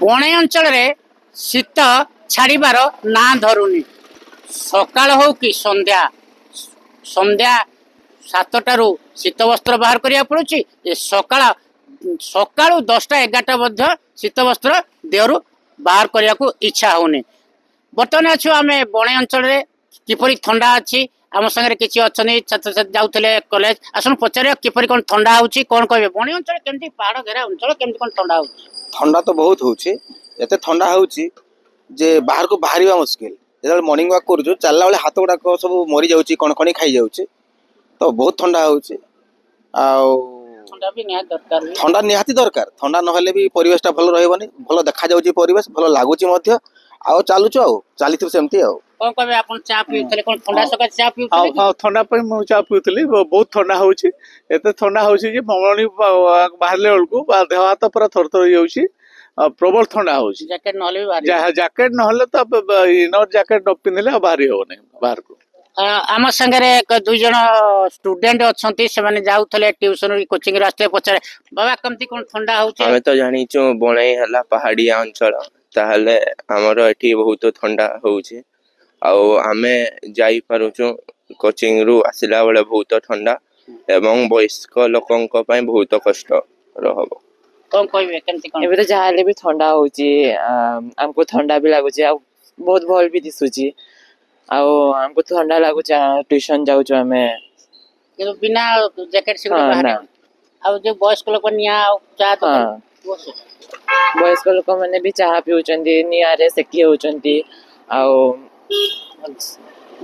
बणे अंचल रे शीत छाड़बार ना धरुनी सकाळ हो कि संध्या संध्या 7टारू शीत वस्त्र बाहर करिया पड़ुछि सकाळ सकाळू 10टा 11टा मध्य शीत वस्त्र देहरु बाहर करिया को इच्छा होनी। बर्तमान अच्छु आम बणे अंचल रे किपरि ठंडा अच्छी आम संगे किसी अच्छा छात्र छात्री जाऊे कॉलेज आसन पचार किपरि कौन ठंडा होची कौन कहबे बणे अंचल केमती पहाड़ घेरा अंचल केमती कौन ठंडा होची? ठंडा तो बहुत होची एते ठंडा होची जे बाहर को बाहरिबा मुश्किल जेतल मॉर्निंग वॉक करू चलला बेले हाथ गुडा सब मरी जाउची कणकणी खाई जाउची तो बहुत ठंडा होची आ ठंडा भी निहात दरकार ठंडा निहाती दरकार ठंडा नहले भी परिवेशटा भल रहबनी भल देखा जाउची परिवेश भल लागुची मध्य आ चालुचो आ चालिथु सेमती आ कौन कहबे आपण चा पिउतले कौन ठंडा सका चा पिउतले? हां ठंडा पे मु चा पिउतली बहुत ठंडा होची एते ठंडा होची जे ममणी बाहरले बेलको देह हाथ पूरा थर थर जाउची प्रबल ठंडा होची जैकेट नहले भी बाहर जैकेट नहले तो इनर जैकेट न पिनले बाहरी हो नहीं बाहर को। आम संगे दुई जन स्टूडेंट अच्छा से जाऊे ट्यूशन कोचिंग आसते पचारे बाबा कमती कौन ठंडा हो? आम तो जानीचु बणाई है पहाड़िया अंचल ताहले आमर एठी बहुत ठंडा होउची आमे जाई पारुचु कोचिंग रु आसिला बेले बहुत ठंडा एवं वयस्क लोकंक पय बहुत कष्ट रहबो। कौन कहबे केमती कौन? एबे तो जहाले भी ठंडा होची हमको ठंडा भी लागुची आ बहुत भल भी दिसुची आ हमको ठंडा लागुची ट्यूशन जाउछु हमें कि बिना जैकेट से बाहर आ जो वयस्क लोक निया चा तो वयस्क लोक माने भी चाह पिउचंदी निया रे सेकी होचंदी आ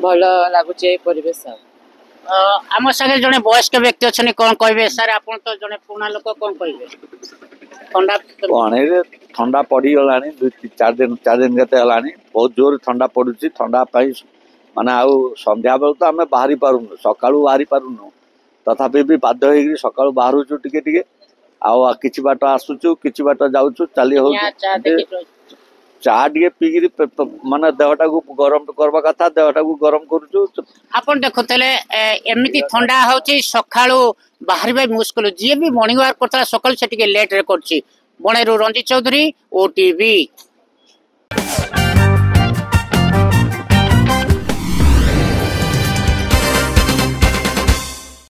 भल लागुची परिवेश। आम संगे जने वयस्क व्यक्ति अच्छे कौन कहबे सर आपण तो जने पुराना लोक कौन कहबे ठंडा पानी ठंडा पड़ी गलानी 4 दिन केते हलानी बहुत जोर ठंडा पड़ुची ठंडा पाई माने आउ संध्या बेल तो आमे बाहरी पारुनु सकाळू बाहरी पारुनु तथापि भी बाध्य होई सकाळू बाहरुचु टिके टिके आ किछि बाट आसुचु किछि बाट जाउचु चाली हो चा टिके पीगिरी माने देहटा को गरम करबा कथा देहटा को गरम करूचु। आपण देखुतले एमिति ठंडा होची सकाळू बाहर मुश्किल जी भी मॉर्निंग वॉक करता सकाळू से टिके लेट रे करची बणेरू रंजित चौधरी ओटीवी।